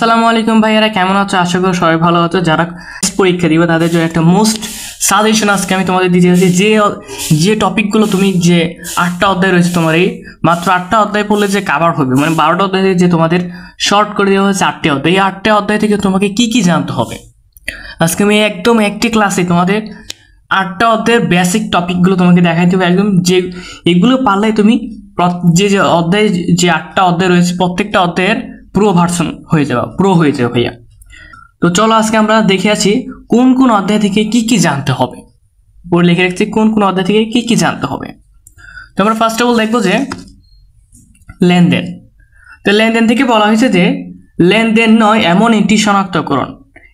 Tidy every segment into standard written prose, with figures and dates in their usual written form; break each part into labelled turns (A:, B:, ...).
A: আসসালামু আলাইকুম ভাইয়ারা, কেমন আছো? আশা করি সবাই ভালো আছো। যারা পরীক্ষা দিবে তাদের জন্য একটা মোস্ট সাজেশন আজকে আমি তোমাদের দিতে চাচ্ছি। যে টপিকগুলো তুমি যে 8টা অধ্যায় রয়েছে তোমার, এই মাত্র 8টা অধ্যায় পড়লে যে কাভার হবে, মানে 12টা অধ্যায় যে তোমাদের শর্ট করে দেওয়া হয়েছে 8টি অধ্যায়। এই 8টা অধ্যায় থেকে তোমাকে কি কি জানতে হবে আজকে আমি একদম একটি ক্লাসে তোমাদের 8টা অধ্যায়ের বেসিক টপিকগুলো তোমাকে দেখাই দেবো একদম। যে এগুলো পারলে তুমি যে যে অধ্যায়, যে 8টা অধ্যায় রয়েছে প্রত্যেকটা অধ্যায়ের প্রো ভার্সন হয়ে যাবে, প্রো হয়ে যাবে ভাইয়া। তো চলো আজকে আমরা দেখে আছি কোন কোন অধ্যায় থেকে কি কি জানতে হবে। ওর লিখে রাখছি কোন কোন অধ্যায় থেকে কি কি জানতে হবে। তো আমরা ফার্স্ট অফ অল দেখবো যে লেনদেন। তো লেনদেন থেকে বলা হয়েছে যে লেনদেন নয় এমন একটি শনাক্তকরণ।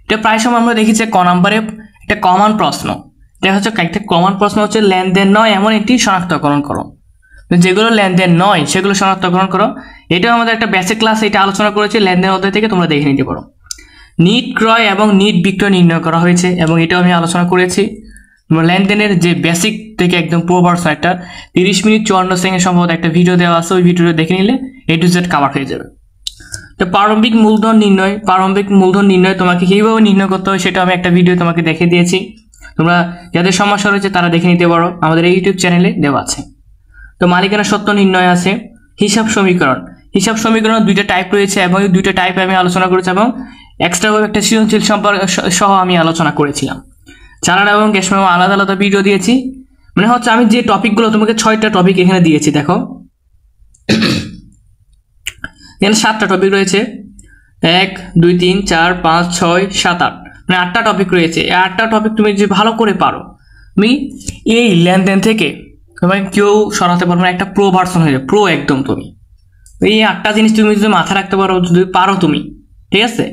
A: এটা প্রায় সময় আমরা দেখি যে ক নম্বরে একটা কমন প্রশ্ন, দেখা হচ্ছে একটা কমন প্রশ্ন হচ্ছে লেনদেন নয় এমন একটি শনাক্তকরণ করো। যেগুলো লেনদেন নয় সেগুলো শনাক্তকরণ করো। এটাও আমাদের একটা বেসিক ক্লাস, এটা আলোচনা করেছি, লেনদেন অধ্যায় থেকে তোমরা দেখে নিতে পারো। নিট ক্রয় এবং নিট বিক্রয় নির্ণয় করা হয়েছে এবং এটাও আমি আলোচনা করেছি। লেনদেনের যে বেসিক থেকে একদম প্রো ভার্সন একটা 30 মিনিট 54 সেকেন্ড সম্ভবত একটা ভিডিও দেওয়া আছে, ওই ভিডিওটা দেখে নিলে A to Z কাভার হয়ে যাবে। তো প্রারম্ভিক মূলধন নির্ণয় তোমাকে কীভাবে নির্ণয় করতে হয় সেটা আমি একটা ভিডিও তোমাকে দেখে দিয়েছি। তোমরা যাদের সমস্যা রয়েছে তারা দেখে নিতে পারো, আমাদের এই ইউটিউব চ্যানেলে দেওয়া আছে। তো মালিকানা সত্ত্ব নির্ণয় আছে। হিসাব সমীকরণ দুইটা টাইপ রয়েছে এবং এই দুইটা টাইপ আমি আলোচনা করেছি এবং এক্সট্রাভাবে একটা সৃজনশীল সম্পর্ক সহ আমি আলোচনা করেছিলাম। চালান এবং ক্যাশ মেমো আলাদা আলাদা ভিডিও দিয়েছি। মানে হচ্ছে আমি যে টপিকগুলো তোমাকে 6টা টপিক এখানে দিয়েছি, দেখো এখানে 7টা টপিক রয়েছে, 1 2 3 4 5 6 7 8, মানে 8টা টপিক রয়েছে। এই 8টা টপিক তুমি যে ভালো করে পারো, তুমি এই লেনদেন থেকে তোমাকে কেউ সরাতে পারবে না, একটা প্রো ভার্সন হয়ে যাবে, প্রো একদম। তুমি এই 8টা জিনিস তুমি যদি মাথায় রাখতে পারো, যদি পারো তুমি, ঠিক আছে,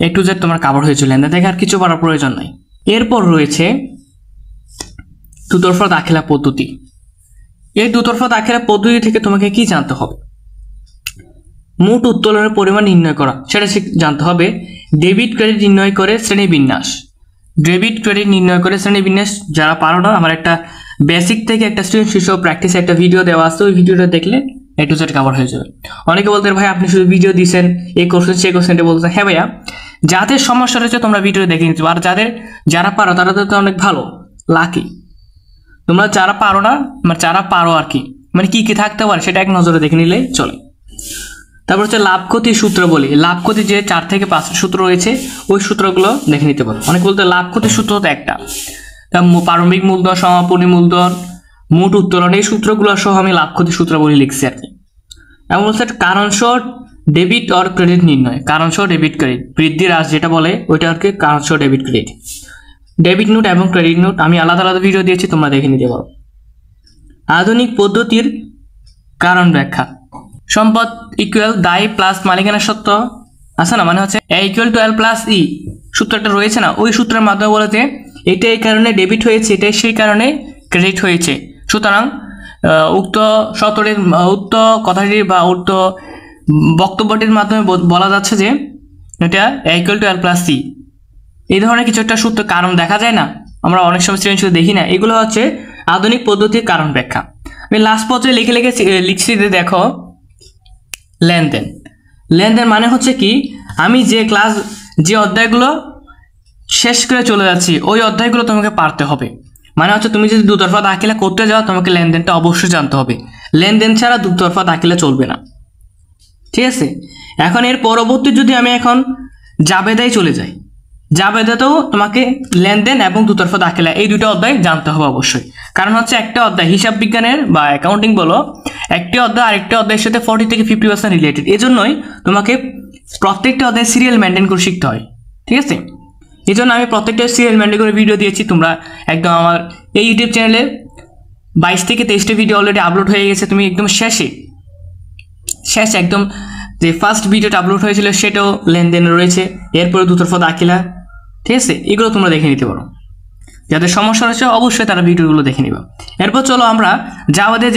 A: A to Z তোমার কাভার হয়েছে লেনদেন থেকে, আর কিছু করার প্রয়োজন নাই। এরপর রয়েছে দুতরফা দাখিলা পদ্ধতি। এই দুতরফা দাখিলা পদ্ধতি থেকে তোমাকে কি জানতে হবে? মোট উত্তোলনের পরিমাণ নির্ণয় করা, সেটা জানতে হবে। ডেবিট ক্রেডিট নির্ণয় করে শ্রেণীবিন্যাস, যারা পারো না, আমার একটা বেসিক থেকে একটা শিশু প্র্যাকটিস একটা ভিডিও দেওয়া আছে, ওই ভিডিওটা দেখলে A to Z কাভার হয়ে যাবে। অনেকে বলতে ভাই আপনি শুধু ভিডিও দিচ্ছেন, এই কোশ্চেন সেই কোশ্চেনটা বলতেছেন। হ্যাঁ ভাইয়া, যাদের সমস্যা রয়েছে তোমরা ভিডিও দেখে নিতে পারো, আর যারা পারো তারা তো অনেক ভালো লাকি। তোমরা যারা পারো না, মানে যারা পারো আর কি, মানে কি কি থাকতে পারে সেটা এক নজরে দেখে নিলেই চলে। তারপর হচ্ছে লাভ ক্ষতির সূত্র বলি। লাভ ক্ষতি যে 4 থেকে 5টা সূত্র রয়েছে, ওই সূত্রগুলো দেখে নিতে পারো। অনেক বলতে লাভ ক্ষতির সূত্র তো একটা, প্রারম্ভিক মূলধন, সমাপনী মূলধন, মোট উত্তোলন, এই সূত্রগুলো সহ আমি লাভ ক্ষতির সূত্র বলি লিখছি আর কি। এবং হচ্ছে কারণ সহ ডেবিট অর ক্রেডিট নির্ণয়, কারণ সহ ডেবিট ক্রেডিট, বৃদ্ধি হ্রাস যেটা বলে ওইটা আর কি, কারণ সহ ডেবিট ক্রেডিট। ডেবিট নোট এবং ক্রেডিট নোট আমি আলাদা আলাদা ভিডিও দিয়েছি, তোমরা দেখে নিতে পারো। আধুনিক পদ্ধতির কারণ ব্যাখ্যা। সম্পদ ইকুয়াল দায় প্লাস মালিকানা সত্ত্ব আছে না, মানে হচ্ছে A equal to L plus E সূত্রটা রয়েছে না, ওই সূত্রের মাধ্যমে বলে যে এটা এই কারণে ডেবিট হয়েছে, এটা সেই কারণে ক্রেডিট হয়েছে। সুতরাং উক্ত সূত্রের উক্ত কথাটির বা উক্ত বক্তব্যটির মাধ্যমে বলা যাচ্ছে যে এটা A equal to L plus C। এই ধরনের কিছু একটা সূত্র কারণ দেখা যায় না, আমরা অনেক সময় সৃজনশীল দেখি না, এগুলো হচ্ছে আধুনিক পদ্ধতির কারণ ব্যাখ্যা। আমি লাস্ট পর্যায়ে লিখছি যে দেখো লেনদেন মানে হচ্ছে কি, আমি যে অধ্যায়গুলো শেষ করে চলে যাচ্ছি ওই অধ্যায়গুলো তোমাকে পারতে হবে। মানে হচ্ছে তুমি যদি দুতরফা দাখিলা করতে যাও তোমাকে লেনদেনটা অবশ্যই জানতে হবে, লেনদেন ছাড়া দুতরফা দাখিলা চলবে না, ঠিক আছে। এখন এর পরবর্তী যদি আমি এখন জাবেদায় চলে যাই, জাবেদাতেও তোমাকে লেনদেন এবং দুতরফা দাখিলা এই দুটো অধ্যায় জানতে হবে অবশ্যই। কারণ হচ্ছে একটা অধ্যায় হিসাব বিজ্ঞানের বা অ্যাকাউন্টিং বলো, একটি অধ্যায় আরেকটি অধ্যায়ের সাথে 40 থেকে 50% রিলেটেড। এজন্যই তোমাকে প্রত্যেকটা অধ্যায় সিরিয়াল মেনটেন করে শিখতে হয়, ঠিক আছে। এই জন্য আমি প্রত্যেকটা সিরিয়াল মেনটেন করে ভিডিও দিয়েছি। তোমরা একদম আমার এই ইউটিউব চ্যানেলে 22 থেকে 23টা ভিডিও অলরেডি আপলোড হয়ে গেছে। তুমি একদম শেষে একদম যে ফার্স্ট ভিডিওটা আপলোড হয়েছিল সেটাও লেনদেন রয়েছে, এরপরে দুতরফা দাখিলা, ঠিক আছে। এগুলো তোমরা দেখে নিতে পারো, যাদের সমস্যা রয়েছে অবশ্যই তারা ভিডিওগুলো দেখে নিবা। এরপর চলো আমরা জাবেদের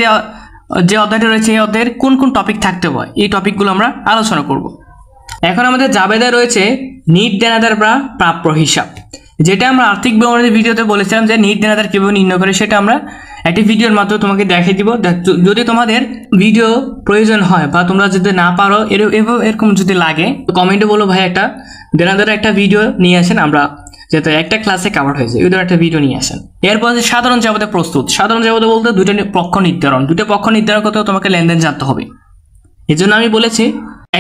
A: যে অধ্যায়টা রয়েছে এই অধ্যায়ের কোন কোন টপিক থাকতে হয় এই টপিকগুলো আমরা আলোচনা করব। এখন আমাদের জাবেদা রয়েছে নিট দেনাদার বা প্রাপ্য হিসাব, যেটা আমরা আর্থিক বিবরণী ভিডিওতে বলেছিলাম যে নিট দেনাদার কিভাবে নির্ণয় করে, সেটা আমরা একটি ভিডিওর মাধ্যমে তোমাকে দেখিয়ে দিব। যদি তোমাদের ভিডিও প্রয়োজন হয় বা তোমরা যদি না পারো এরকম যদি লাগে কমেন্টে বলো ভাই একটা দেনাদের একটা ভিডিও নিয়ে আসেন, আমরা যাতে একটা ক্লাসে কভার হয়েছে এই ধরনের একটা ভিডিও নিয়ে আসেন। এরপর সাধারণ যাবতীয় প্রস্তুত। সাধারণ যাবতীয় বলতে দুটো পক্ষ নির্ধারণ করতে তোমাকে লেনদেন জানতে হবে। এই জন্য আমি বলেছি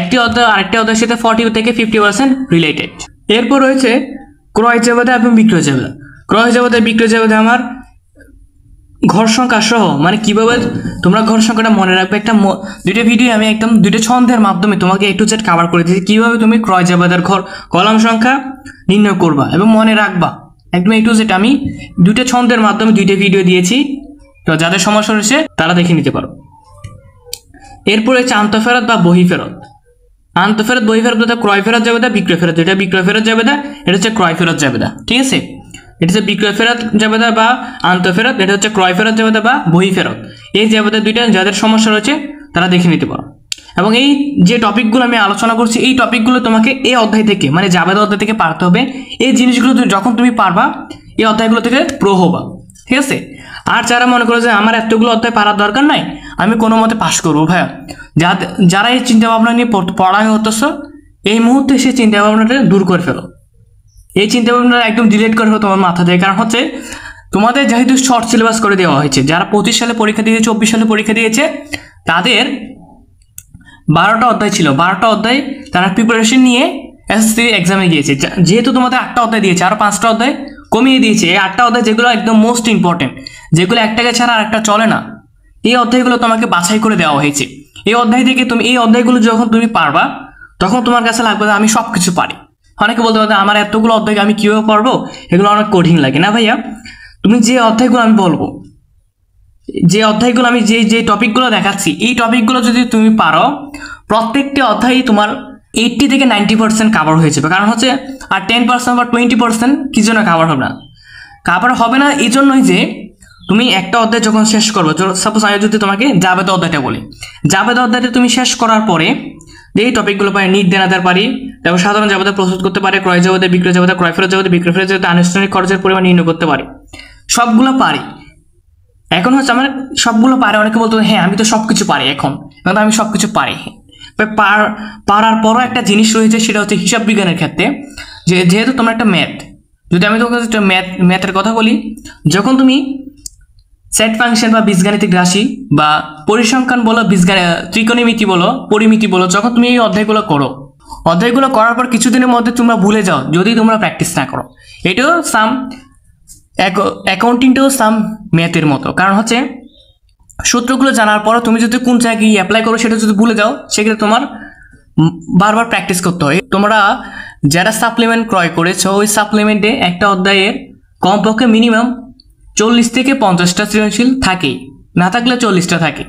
A: একটি অধ্যায় আরেকটি অধ্যায়ের সাথে 40 থেকে 50% রিলেটেড। এরপর রয়েছে ক্রয় জাবেদা এবং বিক্রয় জাবেদা। ক্রয় জাবেদা বিক্রয় জাবেদা আমার ঘর সংখ্যা সহ, মানে কিভাবে তোমরা ঘর সংখ্যাটা মনে রাখবে, একটা দুইটা ভিডিও আমি একদম দুইটা ছন্দের মাধ্যমে তোমাকে A to Z কভার করে দিয়েছি কিভাবে তুমি ক্রয় জাবেদার কলাম সংখ্যা নির্ণয় করবা এবং মনে রাখবা একদম A to Z। আমি দুইটা ছন্দের মাধ্যমে দুইটা ভিডিও দিয়েছি, তো যাদের সমস্যা রয়েছে তারা দেখে নিতে পারো। এরপরে হচ্ছে আন্তঃফেরত বা বহি ফেরত। আন্তঃফেরত বহি ফেরত বলতে ক্রয় ফেরত জাবেদা বিক্রয় ফেরত, এটা বিক্রয় ফেরত জাবেদা, এটা হচ্ছে ক্রয় ফেরত জাবেদা। ঠিক আছে, এটা হচ্ছে বিক্রয় ফেরত জাবেদা বা আন্তঃফেরত, এটা হচ্ছে ক্রয় ফেরত জাবেদা বা বহি ফেরত। এই জাবেদা দুইটা যাদের সমস্যা রয়েছে তারা দেখে নিতে পারো। এবং এই যে টপিকগুলো আমি আলোচনা করছি এই টপিকগুলো তোমাকে এই অধ্যায় থেকে মানে জাবেদা অধ্যায় থেকে পারতে হবে। এই জিনিসগুলো যখন তুমি পারবা এই অধ্যায়গুলো থেকে প্রো হবা। ঠিক আছে, আর যারা মনে করো যে আমার এতগুলো অধ্যায় পারার দরকার নাই, আমি কোনো মতে পাশ করবো ভাইয়া, যারা এই চিন্তা ভাবনা নিয়ে পড়ায় হতেছ এই মুহূর্তে সেই চিন্তা ভাবনাটা দূর করে ফেলো। এই চিন্তা ভাবনা একদম ডিলিট করে ফেলো তোমার মাথা থেকে। কারণ হচ্ছে তোমাদের যেহেতু শর্ট সিলেবাস করে দেওয়া হয়েছে, যারা 25 সালে পরীক্ষা দিয়েছে 24 সালে পরীক্ষা দিয়েছে তাদের 12টা অধ্যায় ছিল, 12টা অধ্যায় তারা প্রিপারেশন নিয়ে এসএসসি এক্সামে গিয়েছে। যেহেতু তোমাদের 8টা অধ্যায় দিয়েছে আরো 5টা অধ্যায় কমিয়ে দিয়েছে, এই 8টা অধ্যায় যেগুলো একদম মোস্ট ইম্পর্টেন্ট, যেগুলো একটাকে ছাড়া আরেকটা চলে না, এই অধ্যায়গুলো তোমাকে বাছাই করে দেওয়া হয়েছে। এই অধ্যায় থেকে তুমি এই অধ্যায়গুলো যখন তুমি পারবা তখন তোমার কাছে লাগবে আমি সবকিছু পারি। অনেকে বলতে পারবে আমার এতগুলো অধ্যায় আমি কিভাবে পড়বো, এগুলো অনেক কঠিন লাগে। না ভাইয়া, তুমি যে অধ্যায়গুলো আমি বলবো, যে অধ্যায়গুলো আমি যে টপিকগুলো দেখাচ্ছি এই টপিকগুলো যদি তুমি পারো প্রত্যেকটি অধ্যায় তোমার 80 থেকে 90% কাভার হয়ে যাবে। কারণ হচ্ছে আর 10% বা 20% কি জন্য কাভার হবে না, কাভার হবে না এই জন্যই যে তুমি একটা অধ্যায় যখন শেষ করবে, সাপোজ আমি যদি তোমাকে জাবেদা অধ্যায়টা বলি, জাবেদা অধ্যায়টা তুমি শেষ করার পরে এই টপিকগুলো পারি নিট দেনাদার পারি, তারপর সাধারণ জাবেদা প্রস্তুত করতে পারে, ক্রয় জাবেদা বিক্রয় জাবেদা, ক্রয় ফেরত জাবেদা বিক্রয় ফেরত জাবেদা, আনুষ্ঠানিক খরচের পরিমাণ নির্ণয় করতে পারি, সবগুলো পারি। এখন হচ্ছে আমার সবগুলো পারে, অনেকে বলতো হ্যাঁ আমি তো সবকিছু পারি, এখন আমি সবকিছু পারি। পারার পরও একটা জিনিস রয়েছে, সেটা হচ্ছে হিসাব বিজ্ঞানের ক্ষেত্রে যেহেতু তোমার একটা ম্যাথ, যদি আমি তোমাকে একটা ম্যাথের কথা বলি, যখন তুমি সেট ফাংশন বা বীজগাণিতিক রাশি বা পরিসংখ্যান বলো, ত্রিকোণমিতি বলো, পরিমিতি বলো, যখন তুমি এই অধ্যায়গুলো করার পর কিছুদিনের মধ্যে তোমরা ভুলে যাও যদি তোমরা প্র্যাকটিস না করো। এটাও সাম অ্যাকাউন্টিংটাও সাম ম্যাথের মতো। কারণ হচ্ছে সূত্রগুলো জানার পর তুমি যদি কোন জায়গায় অ্যাপ্লাই করো সেটা যদি ভুলে যাও, সেক্ষেত্রে তোমার বারবার প্র্যাকটিস করতে হয়। তোমরা যারা সাপ্লিমেন্ট ক্রয় করেছো ওই সাপ্লিমেন্টে একটা অধ্যায়ের কমপক্ষে মিনিমাম 40 থেকে 50টা সৃজনশীল থাকেই, না থাকলে 40টা থাকে।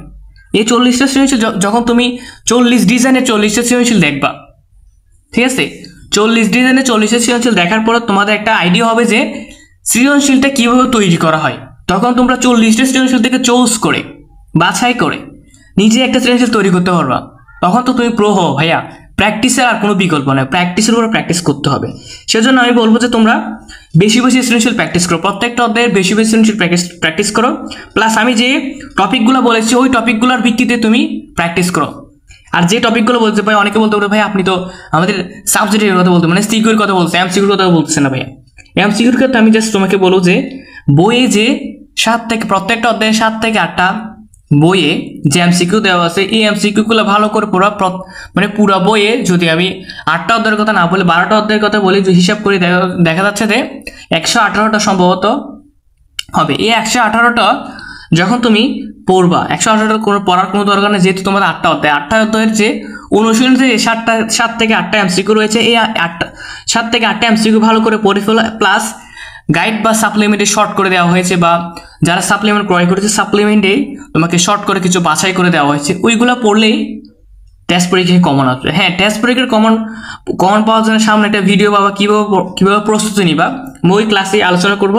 A: এই 40টা সৃজনশীল যখন তুমি 40 ডিজাইনের 40টা সৃজনশীল দেখবা, ঠিক আছে, 40 ডিজাইনে 40টা সৃজনশীল দেখার পর তোমাদের একটা আইডিয়া হবে যে সৃজনশীলটা কিভাবে তৈরি করা হয়। তখন তোমরা 40টা সৃজনশীল থেকে চুজ করে বাছাই করে নিজে একটা সৃজনশীল তৈরি করতে পারবা। তখন তো তুমি প্রো হও ভাইয়া। প্র্যাকটিসের আর কোনো বিকল্প নয়, প্র্যাকটিসের উপর প্র্যাকটিস করতে হবে। সেজন্য আমি বলবো যে তোমরা বেশি বেশি সৃজনশীল প্র্যাকটিস করো, প্রত্যেকটা অধ্যায়ের বেশি বেশি সৃজনশীল প্র্যাকটিস করো। প্লাস আমি যে টপিকগুলো বলেছি ওই টপিকগুলোর ভিত্তিতে তুমি প্র্যাকটিস করো। আর যে টপিকগুলো বলতে ভাই, অনেকে বলতে পারে ভাই আপনি তো আমাদের সাবজেক্টের কথা বলতে, মানে সিকিউর কথা বলছে, এমসিকিউর কথা বলতেছে না ভাইয়া। এমসিকিউর ক্ষেত্রে আমি জাস্ট তোমাকে বলবো যে বইয়ে যে প্রত্যেকটা অধ্যায়ে 7 থেকে 8টা বইয়ে যে এমসিকিউ দেওয়া আছে এই এমসিকিউগুলো ভালো করে পুরো বইয়ে, যদি আমি 8টা অধ্যায়ের কথা না বলে 12টা অধ্যায়ের কথা বলি, যে হিসাব করে দেখা যাচ্ছে যে 118টা সম্ভবত হবে। এই 118টা যখন তুমি পড়বা, 118টা পড়ার কোনো দরকার নেই, যেহেতু তোমাদের 8টা অধ্যায়ের যে অনুশীলন থেকে 7 থেকে 8টা এমসিকিউ রয়েছে, এই 7 থেকে 8টা এমসিকিউ ভালো করে পড়ে ফেলো। প্লাস গাইড বা সাপ্লিমেন্টে শর্ট করে দেওয়া হয়েছে, বা যারা সাপ্লিমেন্ট ক্রয় করেছে সাপ্লিমেন্টে তোমাকে শর্ট করে কিছু বাছাই করে দেওয়া হয়েছে, ওইগুলো পড়লেই টেস্ট পরীক্ষায় কমন আসবে। হ্যাঁ, টেস্ট পরীক্ষার কমন পাওয়ার জন্য সামনে একটা ভিডিও পাবা কিভাবে প্রস্তুতি নিবা, ওই ক্লাসে আলোচনা করব।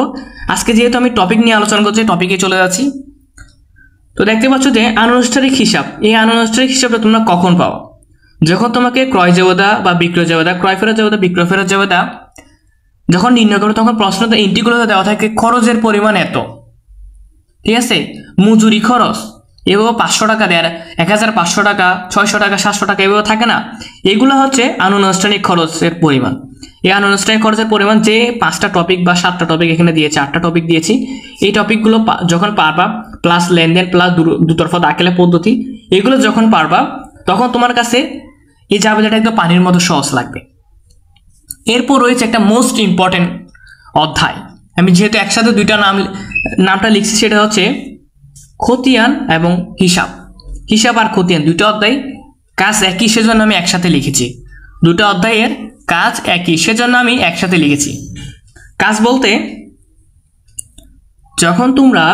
A: আজকে যেহেতু আমি টপিক নিয়ে আলোচনা করছি, টপিকে চলে যাচ্ছি। তো দেখতে পাচ্ছ যে আনুষ্ঠানিক হিসাব, এই আনুষ্ঠানিক হিসাবটা তোমরা কখন পাও? যখন তোমাকে ক্রয় জাবেদা বা বিক্রয় জাবেদা, ক্রয় ফেরত জাবেদা, বিক্রয় ফেরত জাবেদা যখন নির্ণয় করো, তখন প্রশ্নতে ইন্টিগুলোতে দেওয়া থাকে খরচের পরিমাণ এত, ঠিক আছে, মজুরি খরচ এভাবে 500 টাকা দেয়, 1500 টাকা, 600 টাকা, 700 টাকা এভাবে থাকে না, এগুলো হচ্ছে আনুষ্ঠানিক খরচের পরিমাণ। এই আনুষ্ঠানিক খরচের পরিমাণ যে 5টা টপিক বা 7টা টপিক এখানে দিয়েছি, 8টা টপিক দিয়েছি, এই টপিকগুলো যখন পারবা, প্লাস লেনদেন প্লাস দুতরফা দাখিলা পদ্ধতি, এগুলো যখন পারবা তখন তোমার কাছে এই জাবেদাটা একদম পানির মতো সহজ লাগবে। এরপর রয়েছে একটা মোস্ট ইম্পর্টেন্ট অধ্যায়, আমি যেহেতু একসাথে নামটা লিখছি, সেটা হচ্ছে খতিয়ান এবং হিসাব। হিসাব আর খতিয়ান দুটো অধ্যায় কাজ একই, সেজন্য আমি একসাথে লিখেছি। দুটো অধ্যায়ের কাজ একই, সেজন্য আমি একসাথে লিখেছি। কাজ বলতে যখন তোমরা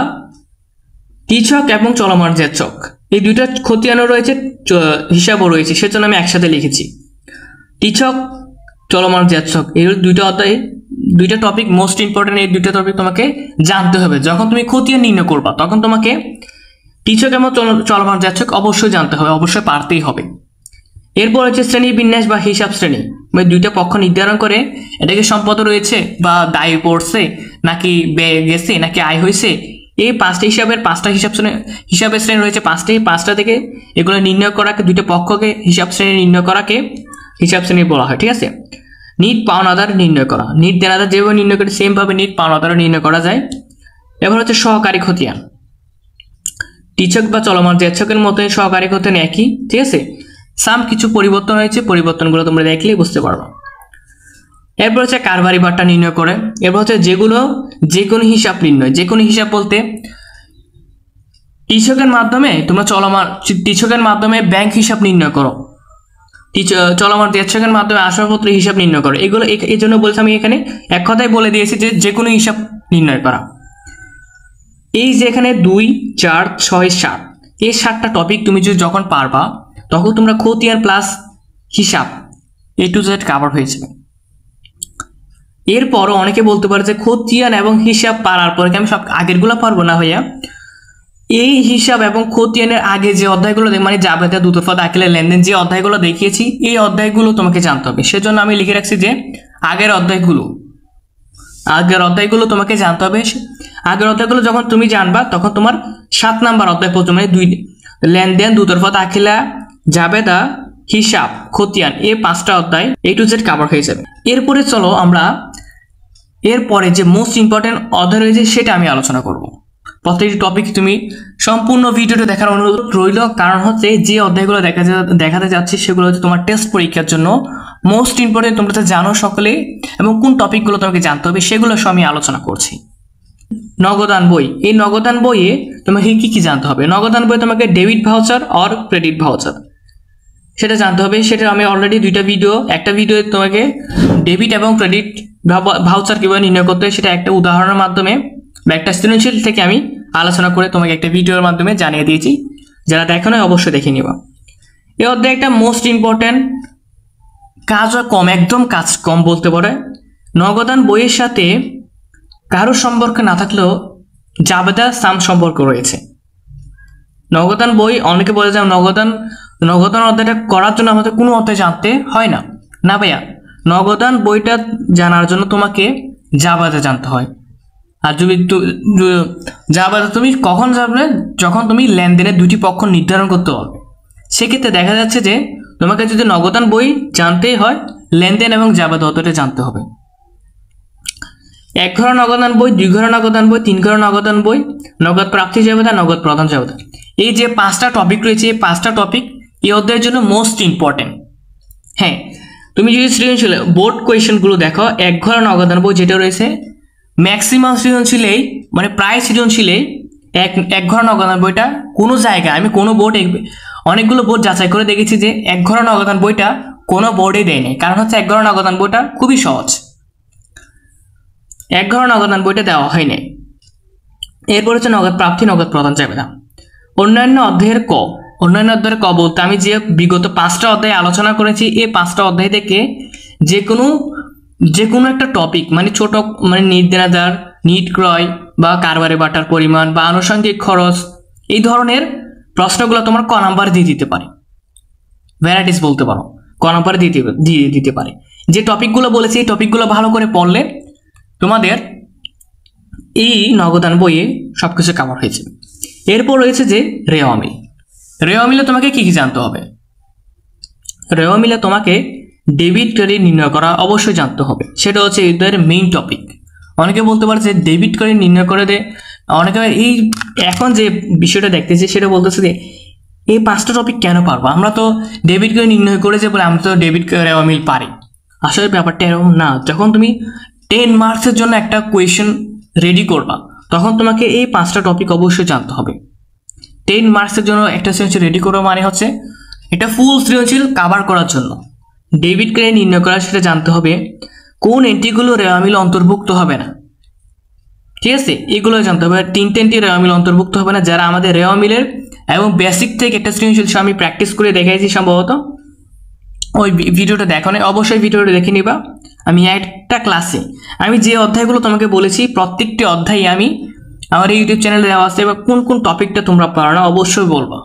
A: টিচক এবং চলমান জেচক এই দুইটা খতিয়ানও রয়েছে, হিসাবও রয়েছে, সেজন্য আমি একসাথে লিখেছি। টিচক চলমান জেচক এই দুইটা অধ্যায়, দুইটা টপিক মোস্ট ইম্পর্টেন্ট। এই দুইটা টপিক তোমাকে জানতে হবে। যখন তুমি খতিয়ান নির্ণয় করবা তখন তোমাকে টিচক এবং চলমান জেচক অবশ্যই জানতে হবে, অবশ্যই পারতেই হবে। এরপর হচ্ছে শ্রেণী বিন্যাস বা হিসাব শ্রেণী, মানে দুইটা পক্ষ নির্ধারণ করে এটাকে সম্পদ রয়েছে বা দায় পড়ছে নাকি ব্যয় গেছে নাকি আয় হয়েছে, এই 5টা হিসাবের শ্রেণী রয়েছে 5টা থেকে এগুলো নির্ণয় করাকে, দুইটা পক্ষকে হিসাব শ্রেণী নির্ণয় করাকে হিসাব শ্রেণী বলা হয়। ঠিক আছে, নিট পাওনাদার নির্ণয় করা, নিট দেনাদার যেভাবে নির্ণয় করে সেম ভাবে নিট পাওনাদার নির্ণয় করা যায়। এবার হচ্ছে সহকারী খতিয়ান, টিচক বা চলমান জেচকের মতোই সহকারী খতিয়ান একই। ঠিক আছে, কিছু পরিবর্তন হয়েছে, পরিবর্তনগুলো তোমরা দেখলেই বুঝতে পারবে। এরপর হচ্ছে কারবারি বাট্টা নির্ণয় করে। এরপর হচ্ছে যে কোনো হিসাব নির্ণয়, যে কোনো হিসাব বলতে টিচকের মাধ্যমে ব্যাংক হিসাব নির্ণয় করো, চলমান জেচকের মাধ্যমে আসবাবপত্র হিসাব নির্ণয় করো। এগুলো এই জন্য বলছি, আমি এখানে এক কথায় বলে দিয়েছি যে কোনো হিসাব নির্ণয় করা। এই যে এখানে 2, 4, 6, 7 এই 7টা টপিক তুমি যখন পারবা তখন তোমরা খতিয়ান প্লাস হিসাব A to Z কভার হয়ে যাবে। এরপরও অনেকে বলতে পারে যে খতিয়ান এবং হিসাব পারার পরে কি আমি সব আগেরগুলো পারবো না ভাইয়া? এই হিসাব এবং খতিয়ানের আগে যে অধ্যায়গুলো মানে জাবেদা, দুতরফা দাখিলা, লেনদেন যে অধ্যায়গুলো দেখিয়েছি, এই অধ্যায়গুলো তোমাকে জানতে হবে। সেজন্য আমি লিখে রাখছি যে আগের অধ্যায়গুলো তোমাকে জানতে হবে। আগের অধ্যায়গুলো যখন তুমি জানবা তখন তোমার 7 নাম্বার অধ্যায় পর্যন্ত, মানে লেনদেন, দুতরফা দাখিলা, জাবেদা, হিসাব, খতিয়ান, এই 5টা অধ্যায় A to Z কভার হয়ে যাবে। এরপরে চলো আমরা এরপরে যে মোস্ট ইম্পর্টেন্ট অধ্যায় রয়েছে সেটা আমি আলোচনা করব। প্রত্যেকটি টপিক তুমি সম্পূর্ণ ভিডিওটা দেখার অনুরোধ রইল, কারণ হচ্ছে যে অধ্যায়গুলো দেখাতে যাচ্ছি সেগুলো হচ্ছে তোমার টেস্ট পরীক্ষার জন্য মোস্ট ইম্পর্টেন্ট, তোমরা তো জানো সকলে, এবং কোন টপিকগুলো তোমাকে জানতে হবে সেগুলো সব আমি আলোচনা করছি। নগদান বই, এই নগদান বইয়ে তোমাকে কি জানতে হবে? নগদান বইয়ে তোমাকে ডেবিট ভাউচার আর ক্রেডিট ভাউচার সেটা জানতে হবে। সেটা আমি অলরেডি একটা ভিডিও তোমাকে ডেবিট এবং ক্রেডিট ভাউচার কিভাবে নির্ণয় করতে হয় সেটা একটা উদাহরণের মাধ্যমে বা একটা সৃজনশীল থেকে আমি আলোচনা করে তোমাকে একটা ভিডিওর মাধ্যমে জানিয়ে দিয়েছি। যারা দেখো না অবশ্যই দেখে নিবা। এই অধ্যায় একটা মোস্ট ইম্পর্টেন্ট, একদম কাজ কম বলতে পারে। নগদান বইয়ের সাথে কারো সম্পর্ক না থাকলেও জাবেদা সম্পর্ক রয়েছে। নগদান বই অনেকে বলে যে নগদান অধ্যায়টা করার জন্য আমাদের কোনো অধ্যায় জানতে হয় না। না ভাইয়া, নগদান বইটা জানার জন্য তোমাকে জাবেদা জানতে হয়। আর যদি জাবেদা তুমি কখন জানবে? যখন তুমি লেনদেনের 2টি পক্ষ নির্ধারণ করতে হবে। সেক্ষেত্রে দেখা যাচ্ছে যে তোমাকে যদি নগদান বই জানতেই হয়, লেনদেন এবং জাবেদা অধ্যায়টা জানতে হবে। 1 ঘর নগদান বই, 2 ঘর নগদান বই, 3 ঘর নগদান বই, নগদ প্রাপ্তি জাবেদা, নগদ প্রদান জাবেদা, এই যে 5টা টপিক রয়েছে, এই 5টা টপিক এই অধ্যায়ের জন্য মোস্ট ইম্পর্টেন্ট। হ্যাঁ, তুমি যদি সৃজনশীল বোর্ড কোয়েশ্চেনগুলো দেখো, 1 ঘর নগদান বই যেটা রয়েছে ম্যাক্সিমাম সৃজনশীলেই, মানে প্রায় সৃজনশীলেই 1 ঘর নগদান বইটা কোনো জায়গায়, আমি কোনো অনেকগুলো বোর্ড যাচাই করে দেখেছি যে 1 ঘর নগদান বইটা কোনো বোর্ডে দেয়নি। কারণ হচ্ছে 1 ঘর নগদান বইটা খুবই সহজ, 1 ঘর নগদান বইটা দেওয়া হয়নি। এরপর হচ্ছে নগদ প্রাপ্তি, নগদ প্রদান জাবেদা। অন্যান্য অধ্যায়ের ক বলতে আমি যে বিগত 5টা অধ্যায় আলোচনা করেছি, এই 5টা অধ্যায় থেকে যে কোনো একটা টপিক, মানে ছোট, মানে নিট দেনাদার, নিট ক্রয় বা কারবারি বাটার পরিমাণ বা আনুষঙ্গিক খরচ, এই ধরনের প্রশ্নগুলো তোমার ক নাম্বার দিয়ে দিতে পারে, ভ্যারাইটিস বলতে পারো, ক নাম্বার দিয়ে দিতে পারে। যে টপিকগুলো বলেছি এই টপিকগুলো ভালো করে পড়লে তোমাদের এই নগদান বইয়ে সবকিছু কভার হয়েছে। এরপর রয়েছে যে রেওয়া অমিল। রেওয়া অমিলে তোমাকে কি কি জানতে হবে? রেওয়া অমিলে তোমাকে ডেবিট ক্রেডিট নির্ণয় করা অবশ্যই জানতে হবে, সেটা হচ্ছে এদের মেইন টপিক। অনেকে বলতে পারে যে ডেবিট ক্রেডিট নির্ণয় করে দে, অনেকে এই এখন যে বিষয়টা দেখতেছি সেটা বলতেছে যে এই 5টা টপিক কেন পারবো, আমরা তো ডেবিট ক্রেডিট নির্ণয় করেছে বলে আমরা তো ডেবিট রেওয়া অমিল পারি। আসলে ব্যাপারটা এরকম না। যখন তুমি 10 মার্কসের জন্য একটা কোয়েশ্চেন রেডি করবা তখন তোমাকে এই 5টা টপিক অবশ্যই জানতে হবে। 10 মার্কসের জন্য একটা সৃজনশীল রেডি করা মানে হচ্ছে এটা ফুল সৃজনশীল কভার করার জন্য ডেবিট ক্রেডিট নির্ণয় করা, সেটা জানতে হবে কোন এন্ট্রিগুলো রেওয়া অমিলে অন্তর্ভুক্ত হবে না। ঠিক আছে, এগুলো জানতে হবে। 3টা এন্ট্রি রেওয়া অমিলে অন্তর্ভুক্ত হবে না, যারা আমাদের রেওয়া অমিলের এবং বেসিক থেকে একটা সৃজনশীল আমি প্র্যাকটিস করে দেখাইছি সম্ভবত, ওই ভিডিওটা দেখো না, অবশ্যই ভিডিওটা দেখে নিবা। আমি একটা ক্লাসে আমি যে অধ্যায়গুলো তোমাকে বলেছি প্রত্যেকটি অধ্যায়ে আমি আমার ইউটিউব চ্যানেলে দেওয়া আছে, বা কোন কোন টপিকটা তোমরা পারো না অবশ্যই বলবো,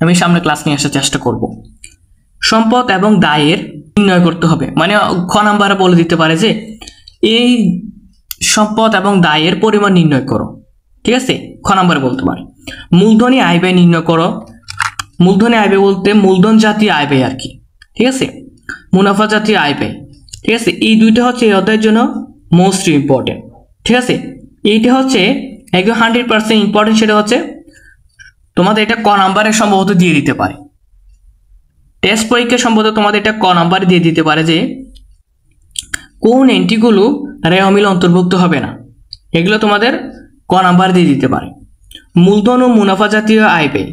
A: আমি সামনে ক্লাস নিয়ে আসার চেষ্টা করব। সম্পদ এবং দায়ের নির্ণয় করতে হবে, মানে খ নাম্বারে বলে দিতে পারে যে এই সম্পদ এবং দায়ের পরিমাণ নির্ণয় করো। ঠিক আছে, খ নাম্বারে বলতে পারে। মূলধনী আয় ব্যয় নির্ণয় করো। মূলধনী আয় ব্যয় বলতে মূলধন জাতীয় আয় ব্যয় আর কি। ঠিক আছে, মুনাফা জাতীয় আয় ব্যয়। ঠিক আছে, এই দুইটা হচ্ছে এই অধ্যায়ের জন্য মোস্ট ইম্পর্টেন্ট। ঠিক আছে, এইটা হচ্ছে একদম 100% ইম্পর্টেন্ট। সেটা হচ্ছে তোমাদের এটা ক নাম্বারে সম্ভবত দিয়ে দিতে পারে, টেস্ট পরীক্ষা সম্ভবত তোমাদের এটা ক নাম্বারে দিয়ে দিতে পারে যে কোন এন্ট্রিগুলো রেওয়া অমিলে অন্তর্ভুক্ত হবে না, এগুলো তোমাদের ক নাম্বার দিয়ে দিতে পারে। মূলধন ও মুনাফা জাতীয় আয় ব্যয়।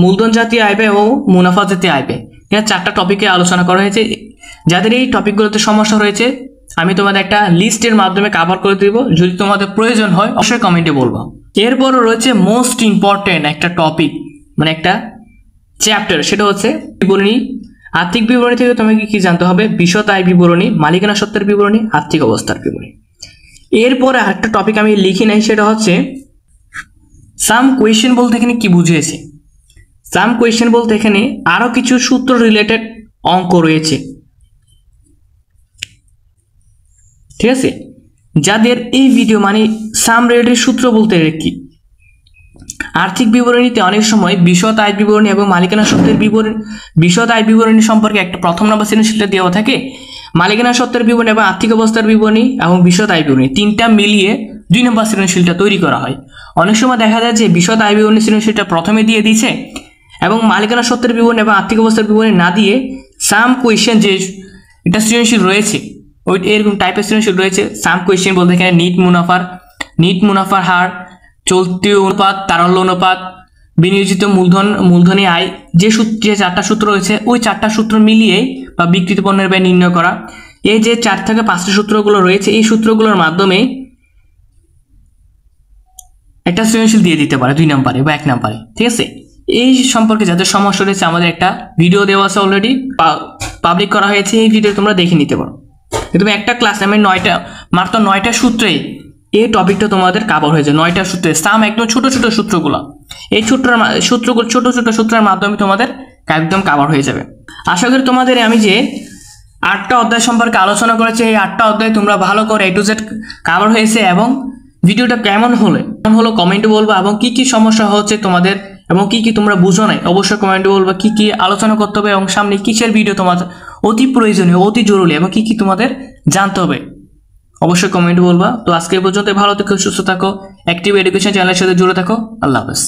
A: মূলধন জাতীয় আয় ব্যয় ও মুনাফা জাতীয় আয় ব্যয়, এখানে 4টা টপিকে আলোচনা করা হয়েছে। যাদের এই টপিকগুলোতে সমস্যা রয়েছে আমি তোমাদের একটা লিস্টের মাধ্যমে কভার করে দিব, যদি তোমাদের প্রয়োজন হয় অবশ্যই কমেন্টে বলবো। এরপরও রয়েছে মোস্ট ইম্পর্টেন্ট একটা টপিক, মানে একটা চ্যাপ্টার, সেটা হচ্ছে বিবরণী। আর্থিক বিবরণী থেকে তোমাকে কি জানতে হবে? বিশদ আয় বিবরণী, মালিকানা সত্ত্বের বিবরণী, আর্থিক অবস্থার বিবরণী। এরপরে আরেকটা টপিক আমি লিখি নাই, সেটা হচ্ছে সাম কোয়েশ্চেন বলতে এখানে কি বুঝিয়েছে। সাম কোয়েশ্চেন বলতে এখানে আরো কিছু সূত্র রিলেটেড অঙ্ক রয়েছে। ঠিক আছে, যাদের এই ভিডিও মানে সাম রিলেটেড সূত্র বলতে কি, আর্থিক বিবরণীতে অনেক সময় বিশদ আয় বিবরণী এবং মালিকানা সত্ত্বের বিবরণী, বিশদ আয় বিবরণী সম্পর্কে একটা প্রথম নাম্বার সৃজনশীলটা দেওয়া থাকে, মালিকানা সত্ত্বের বিবরণী এবং আর্থিক অবস্থার বিবরণী এবং বিশদ আয় বিবরণী 3টা মিলিয়ে 2 নম্বর সৃজনশীলটা তৈরি করা হয়। অনেক সময় দেখা যায় যে বিশদ আয় বিবরণী সৃজনশীলটা প্রথমে দিয়ে দিয়েছে এবং মালিকানা সত্ত্বের বিবরণী এবং আর্থিক অবস্থার বিবরণী না দিয়ে সাম কোয়েশ্চেন যে এটা সৃজনশীল রয়েছে ওই এরকম টাইপের সৃজনশীল রয়েছে। সাম কোয়েশ্চেন বলতে এখানে নিট মুনাফার হার, চলতি অনুপাত, তারল্য অনুপাত, বিনিয়োজিত মূলধনী আয়, যে 4টা সূত্র রয়েছে ওই 4টা সূত্র মিলিয়ে বা বিক্রিত পণ্যের ব্যয় নির্ণয় করা। এই যে 4 থেকে 5টা সূত্রগুলো রয়েছে এই সূত্রগুলোর মাধ্যমে একটা সৃজনশীল দিয়ে দিতে পারে 2 নম্বরে বা 1 নম্বরে। ঠিক আছে, এই সম্পর্কে যাদের সমস্যা রয়েছে আমাদের একটা ভিডিও দেওয়া আছে, অলরেডি পাবলিক করা হয়েছে, এই ভিডিও তোমরা দেখে নিতে পারো। তুমি একটা ক্লাসে আমি মাত্র 9টা সূত্রে এই টপিকটা তোমাদের কভার হয়েছে। 9টা সূত্রে সাম একদম ছোট ছোট সূত্রগুলো, এই ছোট ছোট সূত্রের মাধ্যমে তোমাদের একদম কভার হয়ে যাবে। আশা করি তোমাদের আমি যে 8টা অধ্যায় সম্পর্কে আলোচনা করেছি এই 8টা অধ্যায় তোমরা ভালো করে A to Z কভার হয়েছে, এবং ভিডিওটা কেমন হলো কমেন্টে বলবা, এবং কি কি সমস্যা হচ্ছে তোমাদের এবং কি কি তোমরা বুঝো নাই অবশ্যই কমেন্টে বলবা, কি কি আলোচনা করতে হবে এবং সামনে কিসের ভিডিও তোমাদের অতি প্রয়োজনীয় অতি জরুরি এবং কি কি তোমাদের জানতে হবে অবশ্যই কমেন্টে বলবা। তো আজকে পর্যন্ত ভালো থেকো, সুস্থ থাকো, অ্যাক্টিভ এডুকেশন চ্যানেলের সাথে জুড়ে থাকো। আল্লাহ হাফেজ।